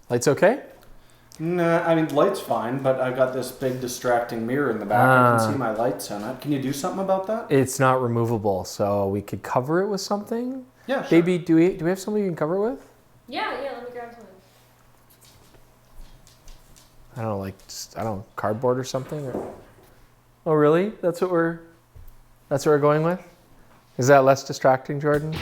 Lights okay? Nah, I mean, light's fine, but I've got this big distracting mirror in the back. I can see my lights on it. Can you do something about that? It's not removable, so we could cover it with something. Yeah, sure. Baby, do we have something you can cover it with? Yeah, let me grab something. I don't know, like, cardboard or something? Oh, really? That's what we're going with? Is that less distracting, Jordan?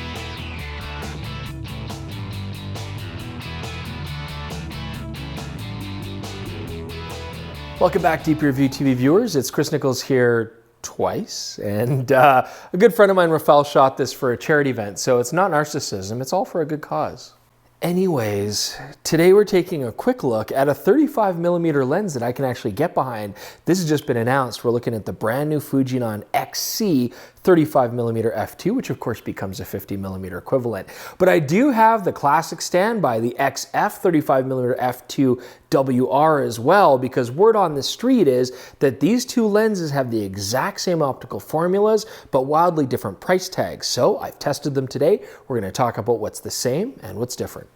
Welcome back, Deep Review TV viewers. It's Chris Nichols here twice, and a good friend of mine, Rafael, shot this for a charity event, so it's not narcissism, it's all for a good cause. Anyways, today we're taking a quick look at a 35mm lens that I can actually get behind. This has just been announced. We're looking at the brand new Fujifilm XC 35mm f2, which of course becomes a 50mm equivalent. But I do have the classic standby, the XF 35mm f2 WR as well, because word on the street is that these two lenses have the exact same optical formulas, but wildly different price tags. So I've tested them today. We're going to talk about what's the same and what's different.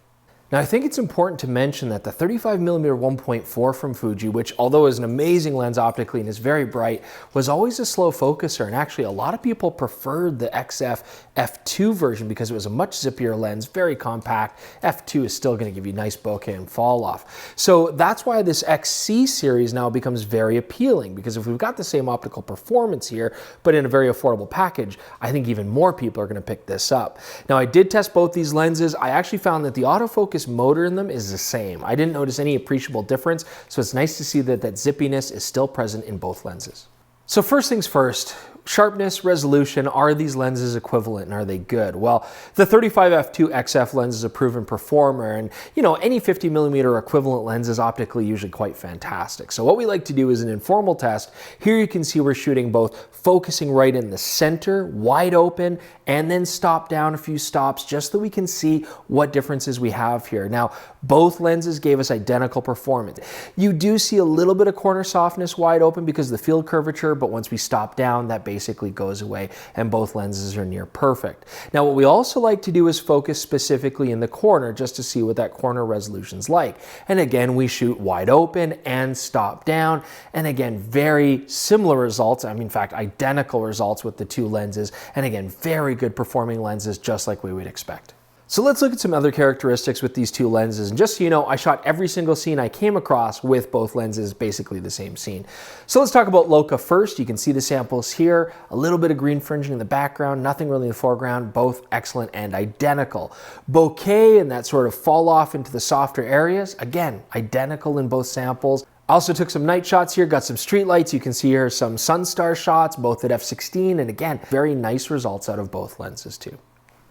Now, I think it's important to mention that the 35mm 1.4 from Fuji, which although is an amazing lens optically and is very bright, was always a slow focuser, and actually a lot of people preferred the XF f2 version because it was a much zippier lens, very compact. f2 is still going to give you nice bokeh and fall off. So that's why this XC series now becomes very appealing, because if we've got the same optical performance here, but in a very affordable package, I think even more people are going to pick this up. Now, I did test both these lenses. I actually found that the autofocus motor in them is the same. I didn't notice any appreciable difference, so it's nice to see that that zippiness is still present in both lenses. So first things first, sharpness, resolution, are these lenses equivalent and are they good? Well, the 35f2 XF lens is a proven performer, and any 50mm equivalent lens is optically usually quite fantastic. So what we like to do is an informal test. Here you can see we're shooting both focusing right in the center, wide open, and then stop down a few stops just so we can see what differences we have here. Now, both lenses gave us identical performance. You do see a little bit of corner softness wide open because of the field curvature, but once we stop down, that basically goes away and both lenses are near perfect. Now, what we also like to do is focus specifically in the corner just to see what that corner resolution's like. And again, we shoot wide open and stop down. And again, very similar results. I mean, in fact, identical results with the two lenses. And again, very good performing lenses, just like we would expect. So let's look at some other characteristics with these two lenses. And just so you know, I shot every single scene I came across with both lenses, basically the same scene. So let's talk about Loca first. You can see the samples here, a little bit of green fringing in the background, nothing really in the foreground, both excellent and identical. Bokeh and that sort of fall off into the softer areas, again, identical in both samples. I also took some night shots here, got some street lights. You can see here some Sunstar shots, both at f16, and again, very nice results out of both lenses too.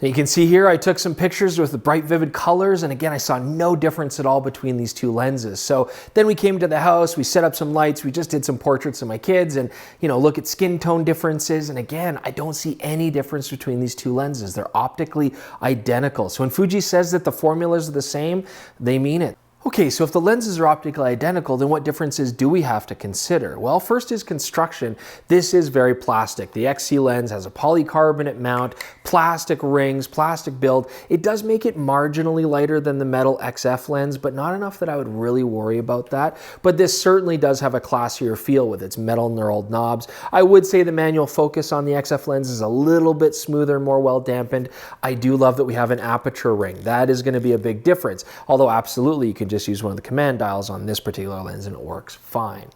You can see here I took some pictures with the bright vivid colors, and again I saw no difference at all between these two lenses. So then we came to the house, we set up some lights, we just did some portraits of my kids and look at skin tone differences, and again I don't see any difference between these two lenses. They're optically identical. So when Fuji says that the formulas are the same, they mean it. Okay, so if the lenses are optically identical, then what differences do we have to consider? Well, first is construction. This is very plastic. The XC lens has a polycarbonate mount, plastic rings, plastic build. It does make it marginally lighter than the metal XF lens, but not enough that I would really worry about that. But this certainly does have a classier feel with its metal knurled knobs. I would say the manual focus on the XF lens is a little bit smoother, more well dampened. I do love that we have an aperture ring. That is going to be a big difference. Although absolutely you can just use one of the command dials on this particular lens and it works fine.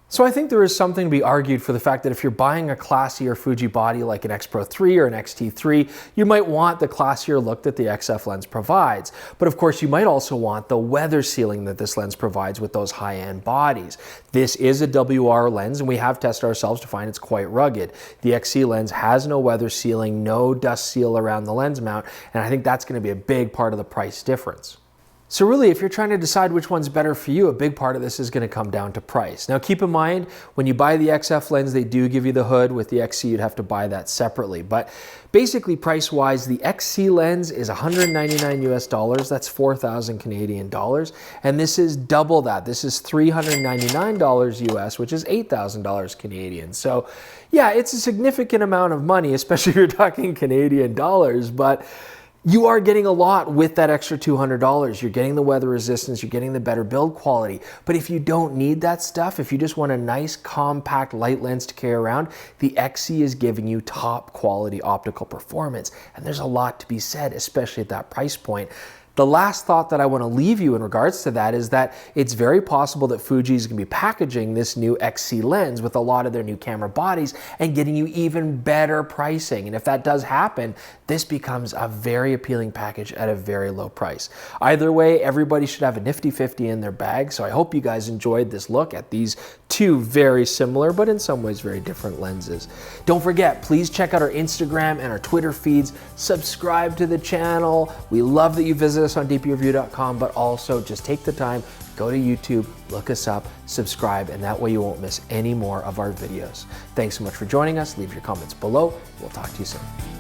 So I think there is something to be argued for the fact that if you're buying a classier Fuji body like an X Pro 3 or an XT3, you might want the classier look that the XF lens provides. But of course, you might also want the weather sealing that this lens provides with those high-end bodies. This is a WR lens, and we have tested ourselves to find it's quite rugged. The XC lens has no weather sealing, no dust seal around the lens mount, and I think that's going to be a big part of the price difference. So really, if you're trying to decide which one's better for you, a big part of this is going to come down to price. Now keep in mind, when you buy the XF lens, they do give you the hood. With the XC, you'd have to buy that separately. But basically, price-wise, the XC lens is $199 US, that's 4,000 Canadian dollars. And this is double that. This is $399 US, which is $8,000 Canadian. So yeah, it's a significant amount of money, especially if you're talking Canadian dollars. But You are getting a lot with that extra $200. You're getting the weather resistance, you're getting the better build quality. But if you don't need that stuff, if you just want a nice compact light lens to carry around, the XC is giving you top quality optical performance. And there's a lot to be said, especially at that price point. The last thought that I want to leave you in regards to that is that it's very possible that Fuji is going to be packaging this new XC lens with a lot of their new camera bodies and getting you even better pricing. And if that does happen, this becomes a very appealing package at a very low price. Either way, everybody should have a nifty 50 in their bag. So I hope you guys enjoyed this look at these two very similar, but in some ways very different lenses. Don't forget, please check out our Instagram and our Twitter feeds. Subscribe to the channel. We love that you visit us on dpreview.com, but also just take the time, go to YouTube, look us up, subscribe, and that way you won't miss any more of our videos. Thanks so much for joining us. Leave your comments below. We'll talk to you soon.